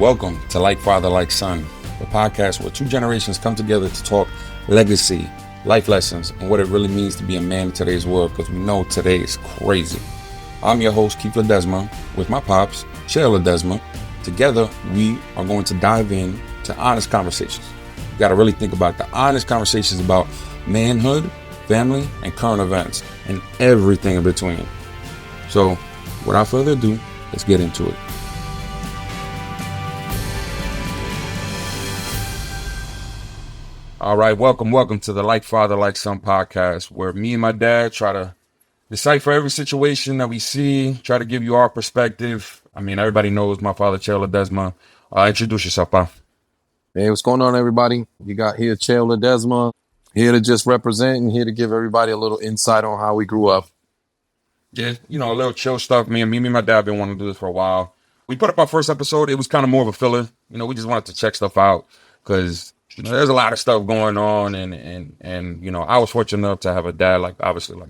Welcome to Like Father, Like Son, the podcast where two generations come together to talk legacy, life lessons, and what it really means to be a man in today's world, because we know today is crazy. I'm your host, Keith Ledesma, with my pops, Chair Ledesma. Together, we are going to dive in to honest conversations. You got to really think about the honest conversations about manhood, family, and current events, and everything in between. So, without further ado, let's get into it. All right, welcome to the Like Father, Like Son podcast, where me and my dad try to decipher every situation that we see, try to give you our perspective. I mean, everybody knows my father, Chair Ledesma. Introduce yourself, Pa. Hey, what's going on, everybody? You got here Chair Ledesma, here to just represent and here to give everybody a little insight on how we grew up. Yeah, a little chill stuff. Me and my dad been wanting to do this for a while. We put up our first episode. It was kind of more of a filler. We just wanted to check stuff out because there's a lot of stuff going on, and I was fortunate enough to have a dad like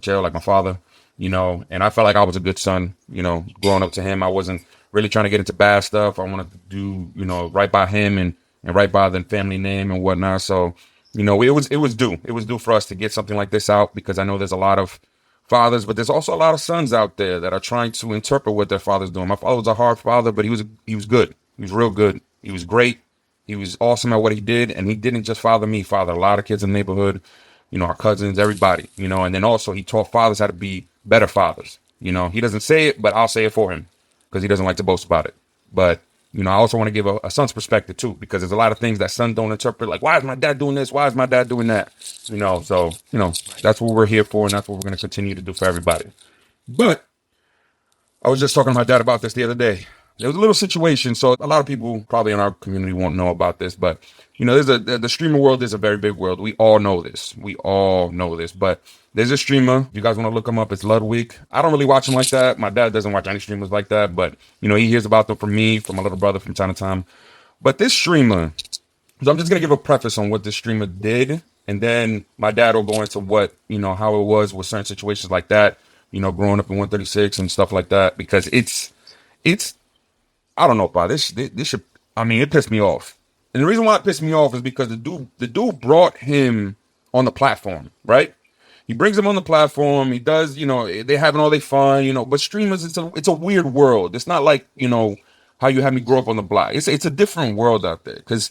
Chair, like my father, and I felt like I was a good son, growing up to him. I wasn't really trying to get into bad stuff. I wanted to do, right by him and right by the family name and whatnot. So, it was due for us to get something like this out, because I know there's a lot of fathers, but there's also a lot of sons out there that are trying to interpret what their father's doing. My father was a hard father, but he was good. He was real good. He was great. He was awesome at what he did, and he didn't just father me, father a lot of kids in the neighborhood, our cousins, everybody, and then also he taught fathers how to be better fathers. He doesn't say it, but I'll say it for him because he doesn't like to boast about it. But, I also want to give a son's perspective too, because there's a lot of things that sons don't interpret, like, why is my dad doing this? Why is my dad doing that? So, that's what we're here for, and that's what we're going to continue to do for everybody. But I was just talking to my dad about this the other day. There was a little situation, so a lot of people probably in our community won't know about this, but the streamer world is a very big world. We all know this. But there's a streamer. If you guys want to look him up, it's Ludwig. I don't really watch him like that. My dad doesn't watch any streamers like that, but he hears about them from me, from my little brother from time to time. But this streamer, so I'm just gonna give a preface on what this streamer did, and then my dad will go into what how it was with certain situations like that. Growing up in 136 and stuff like that, because it's. I don't know, Pa. This should. It pissed me off, and the reason why it pissed me off is because the dude brought him on the platform, right? He brings him on the platform. He does, they having all their fun, But streamers, it's a weird world. It's not like how you had me grow up on the block. It's a different world out there, because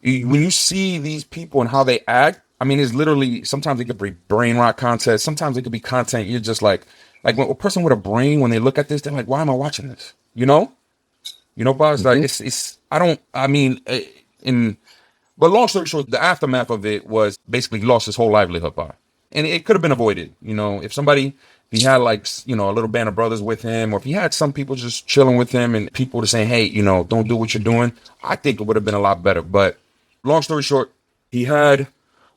when you see these people and how they act, it's literally, sometimes it could be brain rot content. Sometimes it could be content you're just like when a person with a brain, when they look at this, they're like, why am I watching this? But it's like, but long story short, the aftermath of it was basically he lost his whole livelihood, Pa. And it could have been avoided. If he had a little band of brothers with him, or if he had some people just chilling with him and people to saying, hey, don't do what you're doing, I think it would have been a lot better. But long story short, he had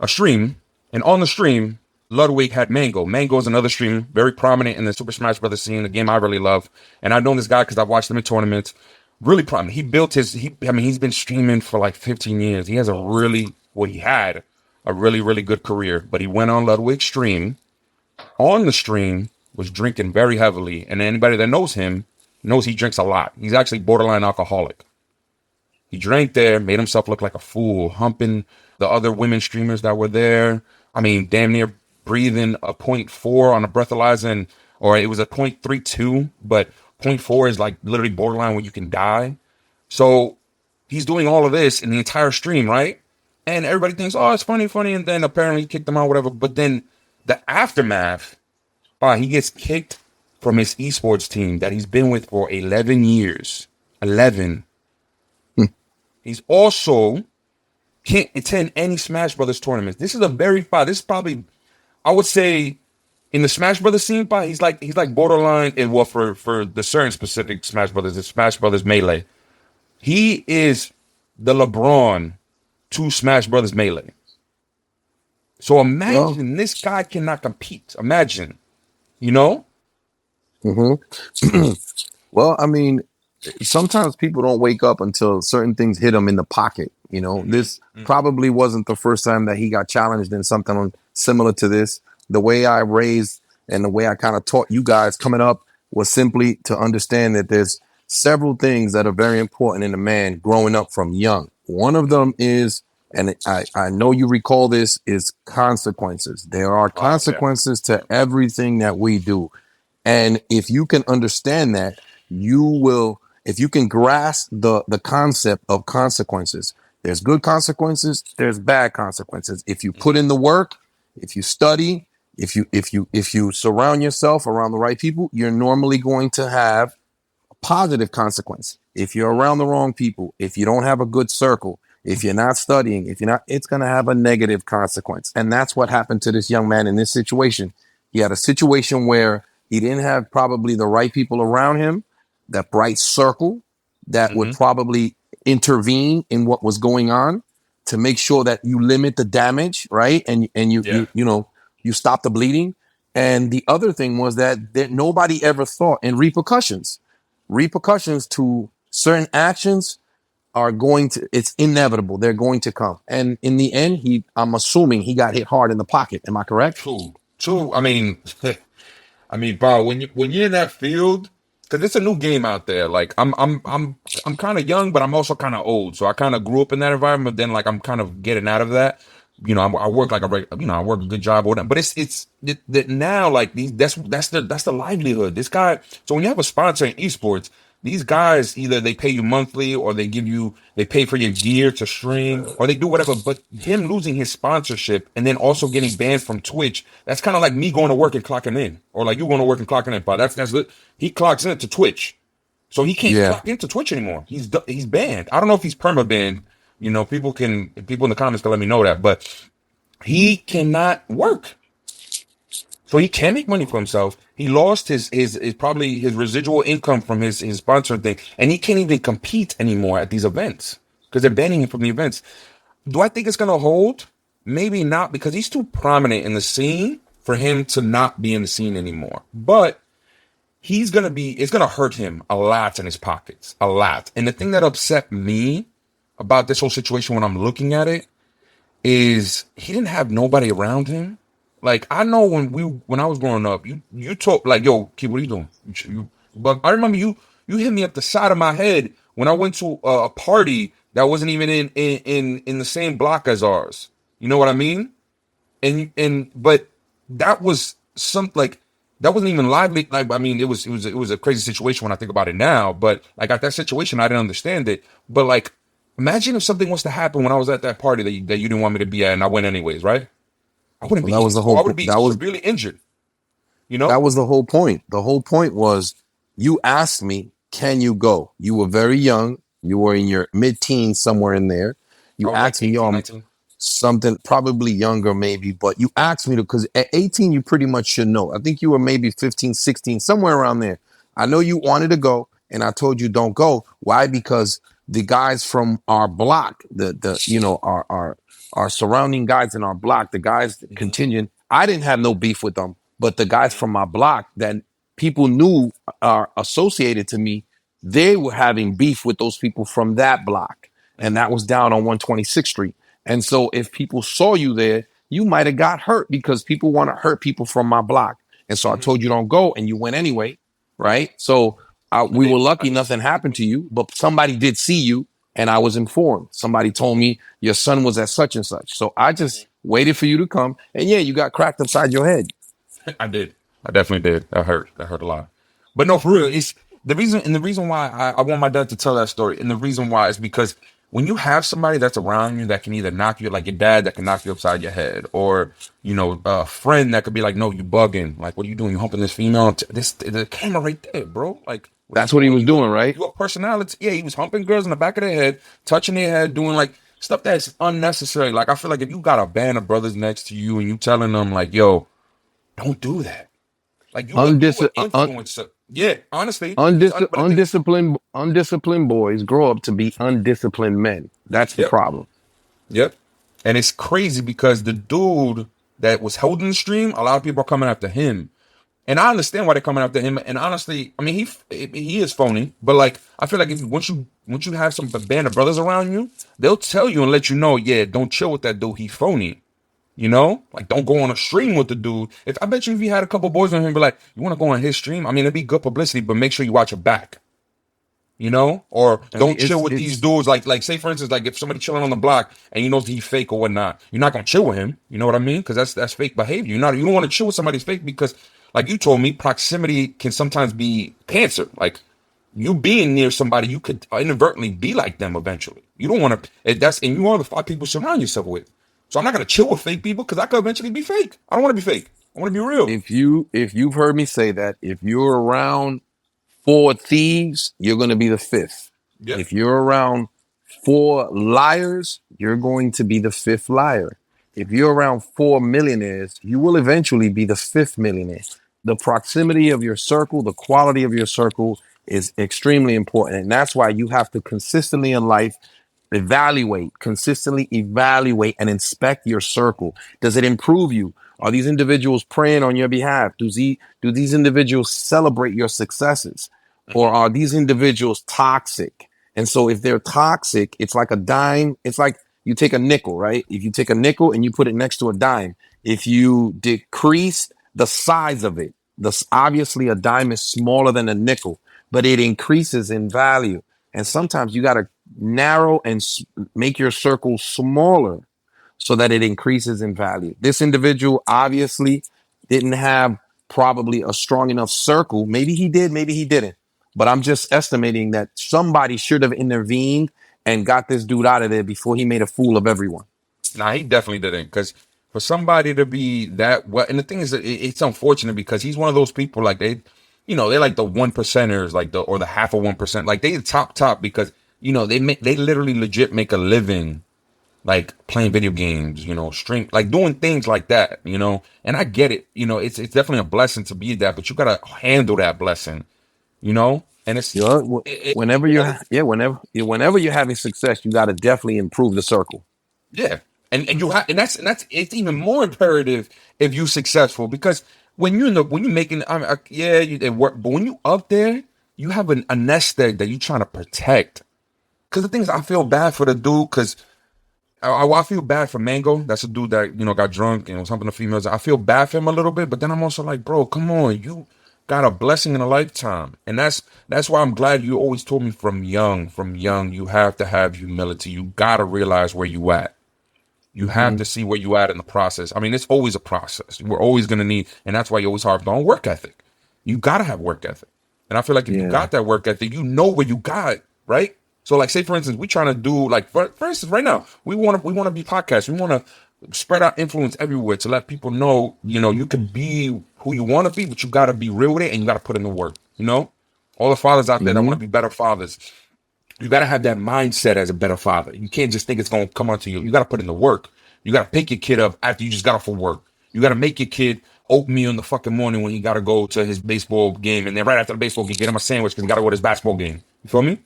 a stream, and on the stream, Ludwig had Mango. Mango is another stream, very prominent in the Super Smash Brothers scene, a game I really love. And I've known this guy because I've watched him in tournaments. Really prominent. He built he's been streaming for like 15 years. He had a really good career. But he went on Ludwig's stream. On the stream, was drinking very heavily. And anybody that knows him knows he drinks a lot. He's actually borderline alcoholic. He drank there, made himself look like a fool, humping the other women streamers that were there. Damn near breathing a 0.4 on a breathalyzer, or it was a 0.32, but 0.4 is like literally borderline where you can die. So he's doing all of this in the entire stream, right? And everybody thinks, oh, it's funny. And then apparently he kicked him out, whatever. But then the aftermath, he gets kicked from his esports team that he's been with for 11 years. 11. He's also can't attend any Smash Brothers tournaments. This is probably, I would say, in the Smash Brothers scene, he's like borderline. For the certain specific Smash Brothers, the Smash Brothers Melee, he is the LeBron to Smash Brothers Melee. So imagine this guy cannot compete. Imagine, Well, sometimes people don't wake up until certain things hit them in the pocket. This probably wasn't the first time that he got challenged in something similar to this. The way I raised and the way I kind of taught you guys coming up was simply to understand that there's several things that are very important in a man growing up from young. One of them is, and I know you recall this, is consequences. There are Oh yeah. consequences to Yeah. everything that we do. And if you can understand that, you will, if you can grasp the concept of consequences, there's good consequences, there's bad consequences. If you put Mm-hmm. in the work, if you study, if you surround yourself around the right people, you're normally going to have positive consequence. If you're around the wrong people, if you don't have a good circle, if you're not studying, if you're not, it's going to have a negative consequence. And that's what happened to this young man in this situation. He had a situation where he didn't have probably the right people around him, that bright circle that would Mm-hmm. probably intervene in what was going on to make sure that you limit the damage, right? And Yeah. you stop the bleeding. And the other thing was that nobody ever thought in repercussions to certain actions are going to, it's inevitable, they're going to come. And in the end, I'm assuming he got hit hard in the pocket. Am I correct? True. True. I mean, I mean, bro, when you're in that field, because it's a new game out there. Like I'm kind of young, but I'm also kind of old. So I kind of grew up in that environment. But then like I'm kind of getting out of that. You know, I work like I work a good job or whatever. But that now like that's the livelihood. This guy. So when you have a sponsor in esports, these guys either they pay you monthly or they pay for your gear to stream or they do whatever. But him losing his sponsorship and then also getting banned from Twitch, that's kind of like me going to work and clocking in, or like you going to work and clocking in. But that's it. He clocks in to Twitch, so he can't Yeah. clock into Twitch anymore. He's banned. I don't know if he's perma banned. You know, people in the comments can let me know that, but he cannot work. So he can't make money for himself. He lost his probably his residual income from his sponsor thing, and he can't even compete anymore at these events because they're banning him from the events. Do I think it's gonna hold? Maybe not because he's too prominent in the scene for him to not be in the scene anymore. But it's gonna hurt him a lot in his pockets, a lot. And the thing that upset me about this whole situation when I'm looking at it is he didn't have nobody around him. Like I know when I was growing up, you talk like, yo, kid, what are you doing? But I remember you hit me up the side of my head when I went to a party that wasn't even in the same block as ours. You know what I mean? And but that was some like that wasn't even lively. Like I mean, it was a crazy situation when I think about it now. But like at that situation, I didn't understand it. But like, imagine if something was to happen when I was at that party that you didn't want me to be at, and I went anyways, right? I wouldn't Well, be. I would be that was severely injured. You that know? was the whole point. The whole point was you asked me, can you go? You were very young. You were in your mid teens, somewhere in there. You I was like asked me, yo, 18, I'm 19. something probably younger, maybe, but you asked me to, because at 18, you pretty much should know. I think you were maybe 15, 16, somewhere around there. I know you wanted to go, and I told you don't go. Why? Because the guys from our block, our surrounding guys in our block, the guys that Mm-hmm, contingent, I didn't have no beef with them, but the guys from my block that people knew are associated to me, they were having beef with those people from that block. And mm-hmm, that was down on 126th Street. And so if people saw you there, you might have got hurt because people want to hurt people from my block. And so I mm-hmm. told you don't go, and you went anyway, right? So I we were did. lucky nothing happened to you, but somebody did see you, and I was informed. Somebody told me your son was at such and such. So I just waited for you to come, and yeah, you got cracked upside your head. I did. I definitely did. That hurt. That hurt a lot. But no, for real, it's the reason why I want my dad to tell that story, and the reason why is because when you have somebody that's around you that can either knock you, like your dad that can knock you upside your head, or a friend that could be like, no, you bugging, like, what are you doing? You humping this female? This the camera right there, bro. Like, what are you That's what he doing? was doing, right? You a personality? Yeah, he was humping girls in the back of their head, touching their head, doing like stuff that's unnecessary. Like, I feel like if you got a band of brothers next to you and you telling them like, yo, don't do that. Like you would influence it. Yeah, honestly, but the thing is, undisciplined boys grow up to be undisciplined men. That's the yep, problem. yep. And it's crazy because the dude that was holding the stream, a lot of people are coming after him, and I understand why they're coming after him. And honestly, I mean, he is phony, but like I feel like if once you have some band of brothers around you, they'll tell you and let you know, yeah, don't chill with that dude. He phony. You know, like don't go on a stream with the dude. If I bet you if you had a couple boys on him, be like, you want to go on his stream? I mean, it'd be good publicity, but make sure you watch your back. you know, or I mean, don't chill with these dudes. Like say for instance, like if somebody chilling on the block and you know he's fake or whatnot, you're not gonna chill with him. You know what I mean? Because that's fake behavior. You don't want to chill with somebody's fake because, like you told me, proximity can sometimes be cancer. Like you being near somebody, you could inadvertently be like them eventually. You don't want to. That's and you are the five people you surround yourself with. So I'm not gonna chill with fake people because I could eventually be fake. I don't want to be fake. I want to be real. if you've heard me say that, if you're around four thieves, you're going to be the fifth. Yeah. If you're around four liars, you're going to be the fifth liar. If you're around four millionaires, you will eventually be the fifth millionaire. The proximity of your circle, the quality of your circle is extremely important. And that's why you have to consistently in life consistently evaluate and inspect your circle. Does it improve you? Are these individuals praying on your behalf? Do these individuals celebrate your successes? Or Mhm. are these individuals toxic? And so if they're toxic, it's like a dime. It's like you take a nickel, right? If you take a nickel and you put it next to a dime, if you decrease the size of it, obviously a dime is smaller than a nickel, but it increases in value. And sometimes you got to narrow and make your circle smaller so that it increases in value. This individual obviously didn't have probably a strong enough circle. Maybe he did, maybe he didn't. But I'm just estimating that somebody should have intervened and got this dude out of there before he made a fool of everyone. Nah, he definitely didn't. Because for somebody to be that what, and the thing is, that it's unfortunate because he's one of those people like they're like the one percenters, like the or the half of 1%. Like they the top because they literally legit make a living like playing video games, stream like doing things like that. And I get it, it's definitely a blessing to be that, but you gotta handle that blessing. And it's You know, whenever you're yeah, whenever you're having success, you got to definitely improve the circle. Yeah, and you have, and that's it's even more imperative if you're successful because when you're making, yeah, it work, but when you up there, you have a nest egg that you're trying to protect. Because the thing is, I feel bad for the dude because I feel bad for Mango. That's a dude that got drunk and was humping the females. I feel bad for him a little bit, but then I'm also like, bro, come on, you got a blessing in a lifetime, and that's why I'm glad you always told me from young, you have to have humility. You gotta realize where you at. You have Mm-hmm. to see where you at in the process. I mean, it's always a process. We're always going to need, and that's why you always harp on work ethic. You got to have work ethic. And I feel like if you Yeah. got that work ethic, you know where you got, right? So like, say for instance, we trying to do like, for instance, right now, we want to be podcasts. We want to spread our influence everywhere to let people know, you can be who you want to be, but you got to be real with it and you got to put in the work. All the fathers out there that want Mm-hmm. to be better fathers, you got to have that mindset as a better father. You can't just think it's going to come onto you. You got to put in the work. You got to pick your kid up after you just got off of work. You got to make your kid oatmeal in the fucking morning when he got to go to his baseball game. And then right after the baseball game, get him a sandwich because he got to go to his basketball game. You feel me?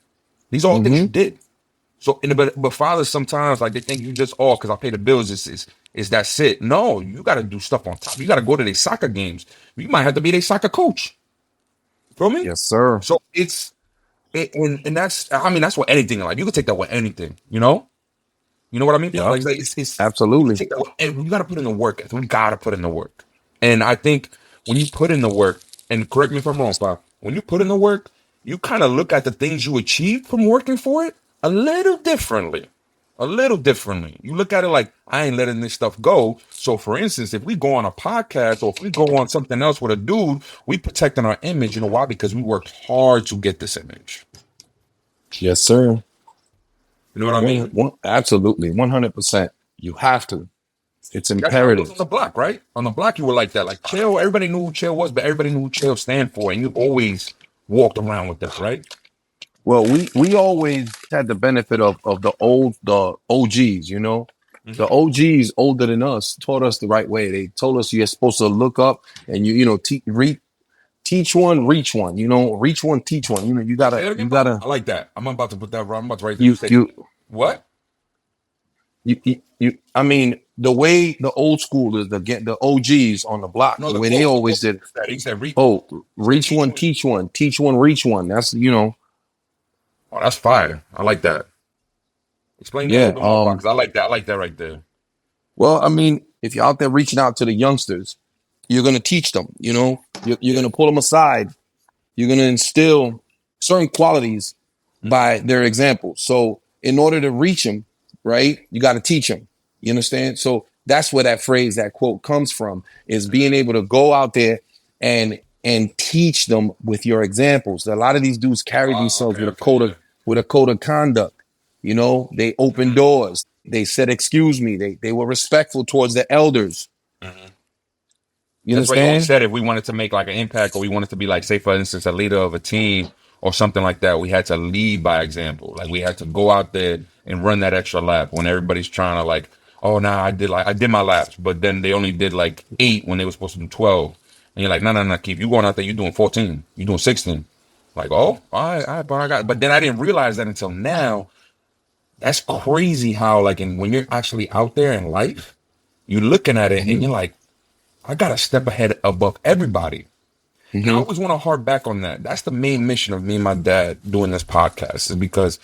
These are all things you Mm-hmm. did. So, but fathers sometimes like they think you just because I pay the bills is that's it. No, you got to do stuff on top. You got to go to their soccer games. You might have to be their soccer coach. You feel me? Yes, sir. So and that's I mean that's what anything in life. You can take that with anything. You know what I mean? Yep. Like it's you can Absolutely. take that with, and you got to put in the work. We got to put in the work. And I think when you put in the work, and correct me if I'm wrong, Bob, when you put in the work, you kind of look at the things you achieved from working for it a little differently. A little differently. You look at it like, I ain't letting this stuff go. So, for instance, if we go on a podcast or if we go on something else with a dude, we protecting our image. You know why? Because we worked hard to get this image. Yes, sir. You know what I mean? Absolutely. 100%. You have to. It's That's how it was imperative. on the block, right? On the block, you were like that. Like Chael, everybody knew who Chael was, but everybody knew who Chael stand for, and you always walked around with that, right? Well, we always had the benefit of the OGs, you know. The Hmm. OGs older than us taught us the right way. They told us you're supposed to look up and teach one, reach one, reach one, teach one. Say that again, Bob. I like that. I'm about to put that. I'm about to write that. You you say you what? I mean, the way the old schoolers, the OGs on the block, No, the the way they quote. The always quote. did, He said, oh, he said reach teach one, one. teach one, reach one. That's Oh, that's fire. I like that. Explain that a yeah. little bit more, Bob, because I like that. I like that right there. Well, I mean, if you're out there reaching out to the youngsters, you're gonna teach them. You're Yeah. gonna pull them aside. You're gonna instill certain qualities by their example. So in order to reach them, right, you got to teach them. You understand? So that's where that phrase, that quote comes from, is being able to go out there and teach them with your examples. A lot of these dudes carry Oh, themselves okay, with a okay, yeah. code of conduct. You know, they open Mhm, doors. They said, "Excuse me." They were respectful towards the elders. mhm. You That's why you always understand? said if we wanted to make like an impact or we wanted to be like, say, for instance, a leader of a team or something like that, we had to lead by example. Like we had to go out there and run that extra lap when everybody's trying to like, oh, nah, I did my laps, but then they only did like 8 when they were supposed to do 12. And you're like, no, no, no, Keith, you going out there, you're doing 14, you're doing 16. Like, oh, all right, but I got, but then I didn't realize that until now. That's crazy how like, when you're actually out there in life, you're looking at it and you're like, I got to step ahead above everybody. And I Mm-hmm. always want to harp back on that. That's the main mission of me and my dad doing this podcast is because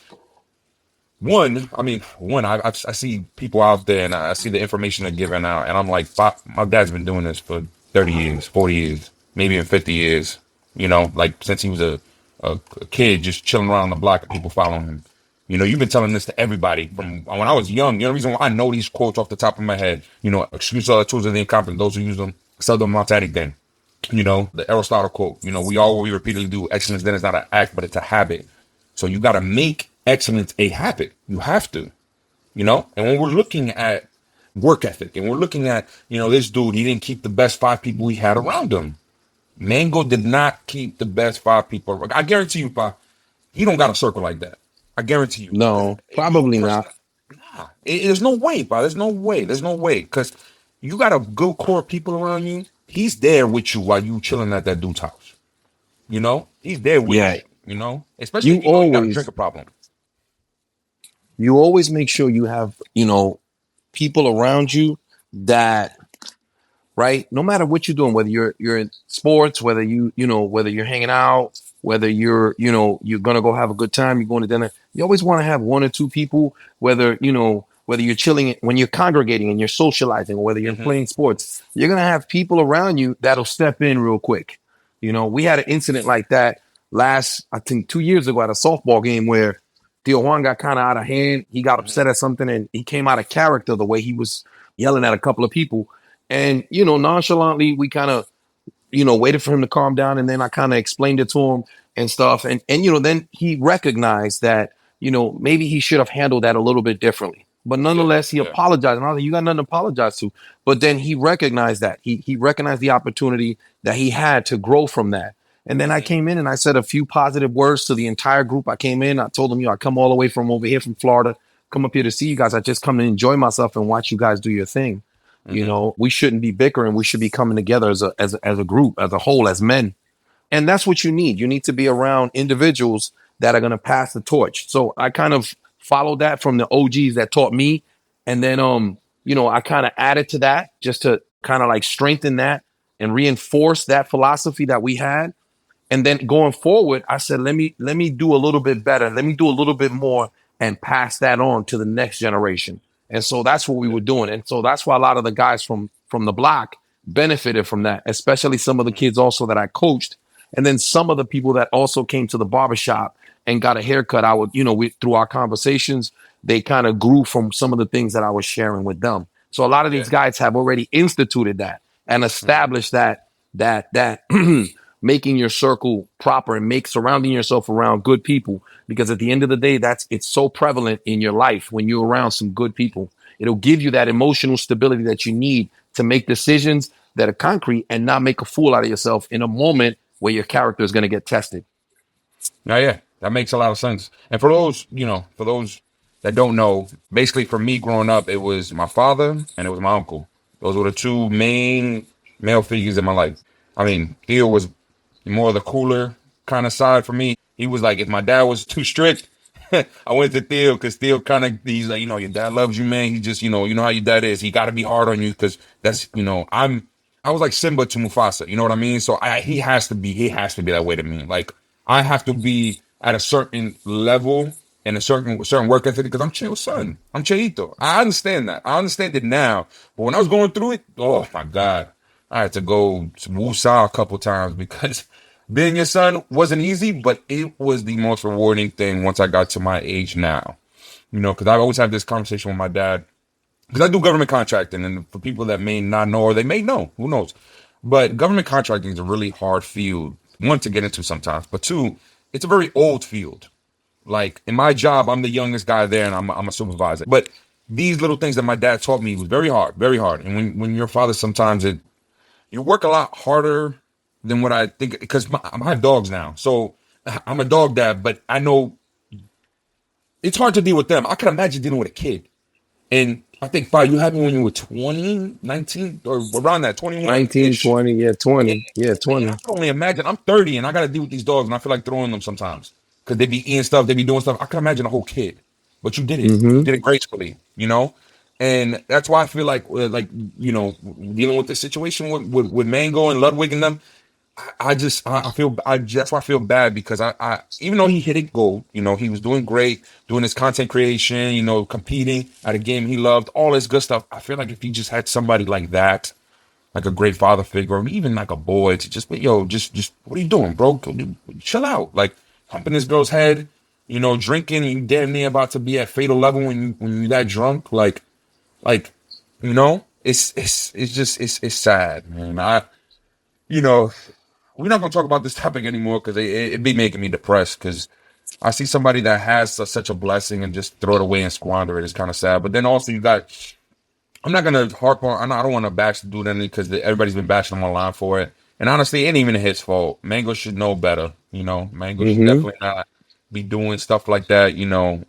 I see people out there and I see the information they're giving out, and I'm like, my dad's been doing this for 30 years, 40 years, maybe even 50 years. You know, like since he was a kid, just chilling around the block and people following him. You know, you've been telling this to everybody from when I was young. You know, the reason why I know these quotes off the top of my head. You know, excuse all the tools of the incompetent. Those who use them, sell them out to anything. You know, the Aristotle quote. You know, we repeatedly do excellence. Then it's not an act, but it's a habit. So you got to make excellence a habit. You have to, you know? And when we're looking at work ethic and we're looking at, you know, this dude, he didn't keep the best 5 people he had around him. Mango did not keep the best 5 people. I guarantee you, Pa, he don't got a circle like that. I guarantee you. Because No, your probably person, not. nah, there's no way, Pa. There's no way. There's no way. Because you got a good core of people around you. He's there with you while you chilling at that dude's house. You know? He's there with Yeah, you, you know? Especially you if you know you got a always drinking problem. you always make sure you have, people around you that, right? No matter what you're doing, whether you're in sports, whether whether you're hanging out, whether you're gonna go have a good time, you're going to dinner. You always want to have one or two people, whether you're chilling when you're congregating and you're socializing, or whether you're Hmm. playing sports, you're gonna have people around you that'll step in real quick. We had an incident like that last, I think, 2 years ago at a softball game where Theo Juan got kind of out of hand. He got Hmm. upset at something and he came out of character the way he was yelling at a couple of people. And, nonchalantly, we kind of, waited for him to calm down. And then I kind of explained it to him and stuff. And then he recognized that, maybe he should have handled that a little bit differently. But Yeah, nonetheless, he yeah. apologized. And I was like, you got nothing to apologize to. But then he recognized that. He recognized the opportunity that he had to grow from that. And then I Hmm. came in and I said a few positive words to the entire group. I came in, I told them, I come all the way from over here from Florida, come up here to see you guys. I just come to enjoy myself and watch you guys do your thing. Hmm. We shouldn't be bickering. We should be coming together as a group, as a whole, as men. And that's what you need. You need to be around individuals that are going to pass the torch. So I kind of followed that from the OGs that taught me. And then, I kind of added to that just to kind of like strengthen that and reinforce that philosophy that we had. And then going forward, I said, let me do a little bit better. Let me do a little bit more and pass that on to the next generation. And so that's what we Yeah. were doing. And so that's why a lot of the guys from the block benefited from that, especially some of the Hmm. kids also that I coached. And then some of the people that also came to the barbershop and got a haircut. I would, through our conversations, they kind of grew from some of the things that I was sharing with them. So a lot of these Yeah. guys have already instituted that and Hmm. established that making your circle proper and make surrounding yourself around good people, because at the end of the day, it's so prevalent in your life. When you're around some good people, it'll give you that emotional stability that you need to make decisions that are concrete and not make a fool out of yourself in a moment where your character is going to get tested. Now, yeah, that makes a lot of sense. And for those, for those that don't know, basically for me growing up, it was my father and it was my uncle. Those were the two main male figures in my life. I mean, Theo was more of the cooler kind of side for me. He was like, if my dad was too strict, I went to Theo because Theo kind of, he's like, your dad loves you, man. He just, you know how your dad is. He got to be hard on you because that's, I was like Simba to Mufasa. You know what I mean? So he has to be that way to me. Like I have to be at a certain level and a certain work ethic because I'm Cheo's son. I'm Cheito. I understand that. I understand it now. But when I was going through it, oh my God. I had to go to Wusa a couple times because Being your son wasn't easy, but it was the most rewarding thing once I got to my age now. Because I always have this conversation with my dad. Because I do government contracting, and for people that may not know or they may know, who knows? But government contracting is a really hard field, one, to get into sometimes, but two, it's a very old field. Like in my job, I'm the youngest guy there, and I'm a supervisor. But these little things that my dad taught me was very hard, very hard. And when you're a father, sometimes you work a lot harder than what I think. Because I have dogs now, so I'm a dog dad. But I know it's hard to deal with them. I can imagine dealing with a kid. And I think, Fi, you had me when you were 20, 19, or around that, 21 19, ish. 20, yeah, Yeah, 20. Yeah, man, I 20. can only imagine. I'm 30 and I got to deal with these dogs, and I feel like throwing them sometimes because they be eating stuff, they be doing stuff. I can imagine a whole kid, but you did it. You Mm-hmm. did it gracefully. And that's why I feel like dealing with the situation with Mango and Ludwig and them. I feel that's why I feel bad because I even though he hit it gold, he was doing great, doing his content creation, competing at a game he loved, all this good stuff. I feel like if he just had somebody like that, like a great father figure, or even like a boy to just be, just what are you doing, bro? Chill out. Like humping this girl's head, drinking, and you damn near about to be at fatal level when you that drunk. Like, it's sad, man. You know, we're not gonna talk about this topic anymore because it be making me depressed. Because I see somebody that has such a blessing and just throw it away and squander it. It's kind of sad. But then also you got I'm not gonna harp on. I don't want to bash the dude any because everybody's been bashing him online for it. And honestly, it ain't even his fault. Mango should know better. Mango should Mm-hmm. definitely not be doing stuff like that.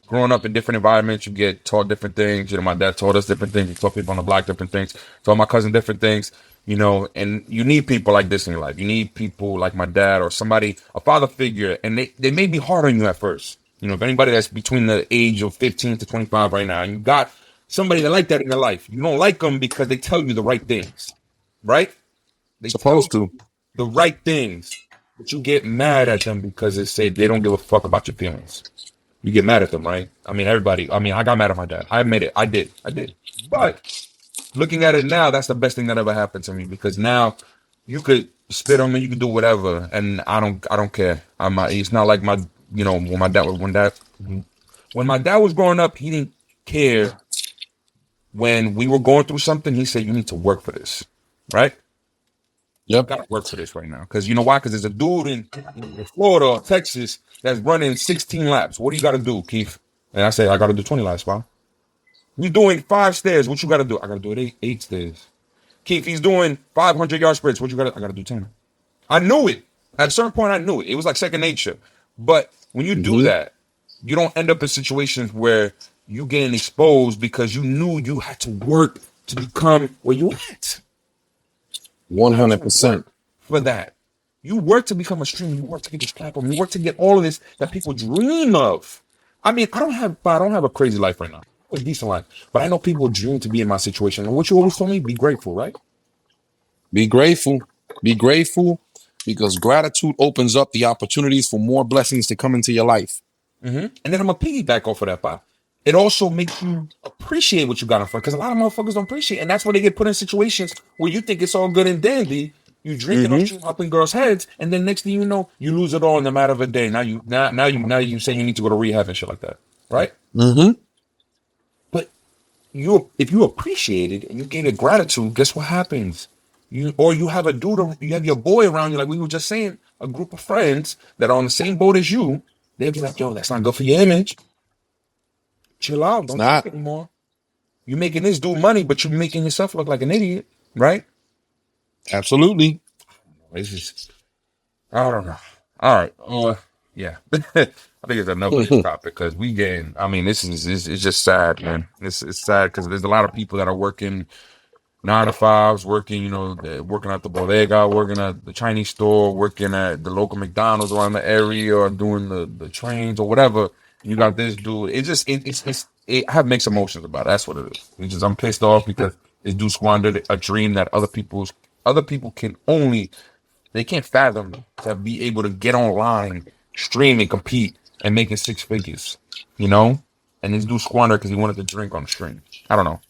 Growing up in different environments, you get taught different things. My dad taught us different things. He taught people on the block different things. Taught my cousin different things. And you need people like this in your life. You need people like my dad or somebody, a father figure, and they may be hard on you at first. If anybody that's between the age of 15 to 25 right now, and you got somebody that like that in your life. You don't like them because they tell you the right things, right? They tell Supposed you to. the right things, but you get mad at them because they say they don't give a fuck about your feelings. You get mad at them, right? I mean, everybody. I mean, I got mad at my dad. I admit it. I did. But looking at it now, that's the best thing that ever happened to me because now you could spit on me, you could do whatever, and I don't care. It's not like when my dad was growing up, he didn't care when we were going through something, he said, "You need to work for this, right? Yep. Gotta work for this right now." Because you know why? Because there's a dude in Florida or Texas that's running 16 laps. What do you got to do, Keith? And I say, I got to do 20 laps, pal. You're doing 5 stairs. What you got to do? I got to do it eight stairs. Keith, he's doing 500-yard sprints. What you got to? I got to do 10. I knew it. At a certain point, I knew it. It was like second nature. But when you do Mm-hmm. that, you don't end up in situations where you getting exposed because you knew you had to work to become where you at. You have to work 100%. for that. You work to become a streamer. You work to get this platform. You work to get all of this that people dream of. I mean, I don't have a crazy life right now. A decent life, but I know people dream to be in my situation. And what you always told me, be grateful, right? Be grateful. Be grateful because gratitude opens up the opportunities for more blessings to come into your life. And then I'm gonna piggyback off of that, Bob. It also makes you appreciate what you got in front because a lot of motherfuckers don't appreciate, and that's where they get put in situations where you think it's all good and dandy. You drinking or Mm-hmm. shooting up in girls' heads, and then next thing you know, you lose it all in a matter of a day. Now you say you need to go to rehab and shit like that, right? Mm-hmm. But if you appreciate it and you gain a gratitude, guess what happens? You have a dude, you have your boy around you, like we were just saying, a group of friends that are on the same boat as you. They'll be like, "Yo, that's not good for your image. Chill out. It's Don't drink not. anymore. You're making this dude money, but you're making yourself look like an idiot, right?" Absolutely. It's just, I don't know. All right. Yeah. I think it's enough of this topic because I mean, this is it's just sad, man. It's sad because there's a lot of people that are working 9 to 5s, working, working at the bodega, working at the Chinese store, working at the local McDonald's around the area, or doing the trains or whatever. You got this dude. It just I have mixed emotions about it. That's what it is. I'm pissed off because this dude squandered a dream that other people they can't fathom to be able to get online, stream and compete and making 6 figures. You know, and this dude squandered because he wanted to drink on the stream. I don't know.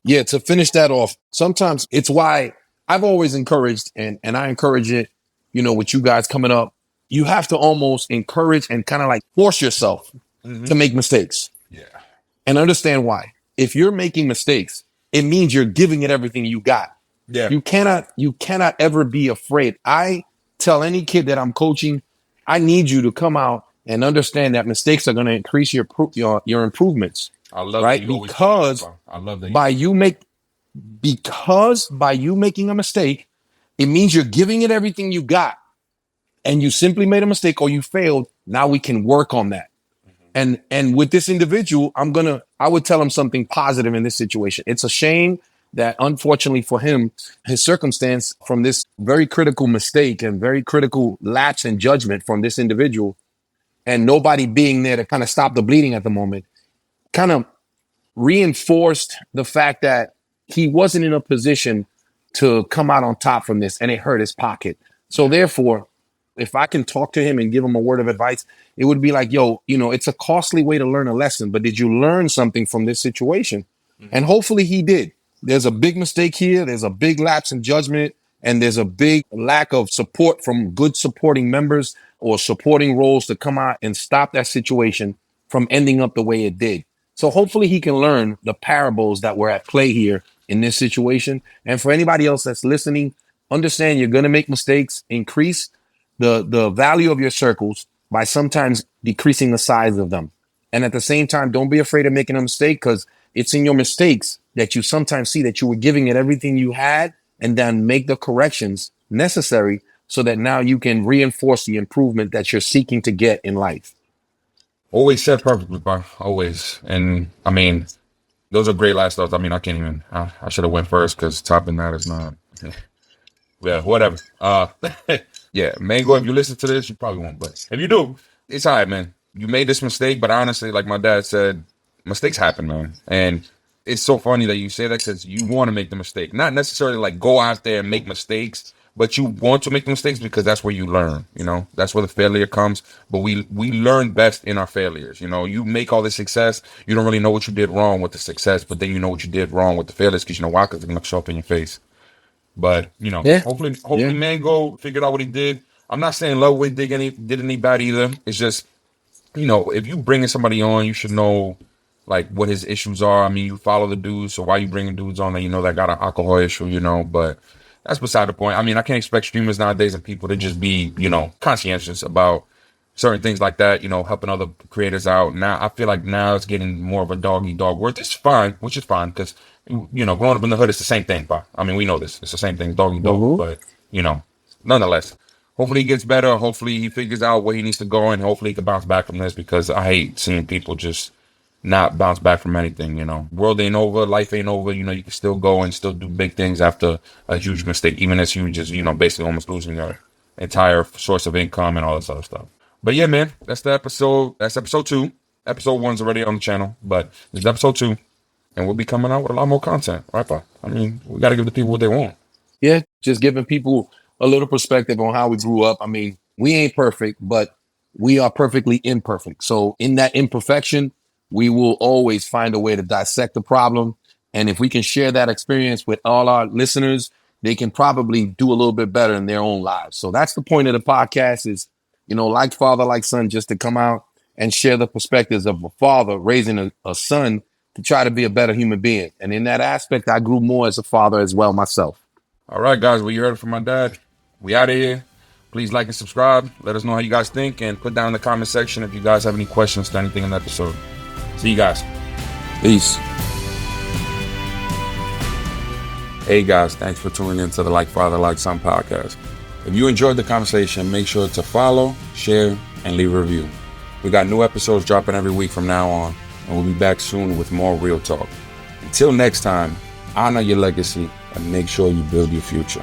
Yeah, to finish that off, sometimes it's why I've always encouraged and I encourage it, with you guys coming up, you have to almost encourage and kind of like force yourself to make mistakes. Yeah. And understand why. If you're making mistakes, it means you're giving it everything you got. Yeah. You cannot ever be afraid. I tell any kid that I'm coaching, I need you to come out and understand that mistakes are going to increase your improvements. I love right? that you always Because I love that by you making a mistake, it means you're giving it everything you got, and you simply made a mistake or you failed. Now we can work on that. And with this individual, I would tell him something positive in this situation. It's a shame that unfortunately for him, his circumstance from this very critical mistake and very critical lapse in judgment from this individual, and nobody being there to kind of stop the bleeding at the moment, kind of reinforced the fact that he wasn't in a position to come out on top from this, and it hurt his pocket. So therefore, if I can talk to him and give him a word of advice, it would be like, yo, it's a costly way to learn a lesson, but did you learn something from this situation? And hopefully he did. There's a big mistake here. There's a big lapse in judgment, and there's a big lack of support from good supporting members or supporting roles to come out and stop that situation from ending up the way it did. So hopefully he can learn the parables that were at play here in this situation. And for anybody else that's listening, understand you're going to make mistakes. Increase the value of your circles by sometimes decreasing the size of them. And at the same time, don't be afraid of making a mistake, because it's in your mistakes that you sometimes see that you were giving it everything you had, and then make the corrections necessary so that now you can reinforce the improvement that you're seeking to get in life. Always said perfectly, bro. Always. And I mean, those are great last thoughts. I mean, I can't even. I should have went first because topping that is not. Yeah, whatever. Yeah, Mango. If you listen to this, you probably won't. But if you do, it's all right, man. You made this mistake, but honestly, like my dad said, mistakes happen, man. And it's so funny that you say that because you want to make the mistake, not necessarily like go out there and make mistakes, but you want to make the mistakes because that's where you learn. That's where the failure comes. But we learn best in our failures. You make all the success, you don't really know what you did wrong with the success, but then you know what you did wrong with the failures because why? Because they're gonna show up in your face. But hopefully Mango figured out what he did. I'm not saying Loveway did any bad either. It's just, if you bringing somebody on, you should know like what his issues are. I mean, you follow the dudes, so why you bringing dudes on that that got an alcohol issue, but that's beside the point. I mean, I can't expect streamers nowadays and people to just be, conscientious about certain things like that, helping other creators out. Now, I feel like now it's getting more of a dog-eat-dog world. It's fine, which is fine, because, growing up in the hood, it's the same thing, but I mean, we know this. It's the same thing, dog-eat-dog, but, nonetheless, hopefully he gets better. Hopefully he figures out where he needs to go, and hopefully he can bounce back from this, because I hate seeing people just not bounce back from anything. World ain't over, life ain't over. You can still go and still do big things after a huge mistake, even as huge as, basically almost losing your entire source of income and all this other stuff. But yeah, man, that's the episode. That's episode 2. Episode 1's already on the channel, but this is episode 2, and we'll be coming out with a lot more content, right, Pa? I mean, we got to give the people what they want. Yeah, just giving people a little perspective on how we grew up. I mean, we ain't perfect, but we are perfectly imperfect. So in that imperfection, we will always find a way to dissect the problem. And if we can share that experience with all our listeners, they can probably do a little bit better in their own lives. So that's the point of the podcast is, like father, like son, just to come out and share the perspectives of a father raising a son to try to be a better human being. And in that aspect, I grew more as a father as well myself. All right, guys, well, you heard it from my dad. We out of here. Please like and subscribe. Let us know how you guys think, and put down in the comment section if you guys have any questions to anything in the episode. See you guys. Peace. Hey guys, thanks for tuning in to the Like Father, Like Son podcast. If you enjoyed the conversation, make sure to follow, share, and leave a review. We got new episodes dropping every week from now on, and we'll be back soon with more real talk. Until next time, honor your legacy and make sure you build your future.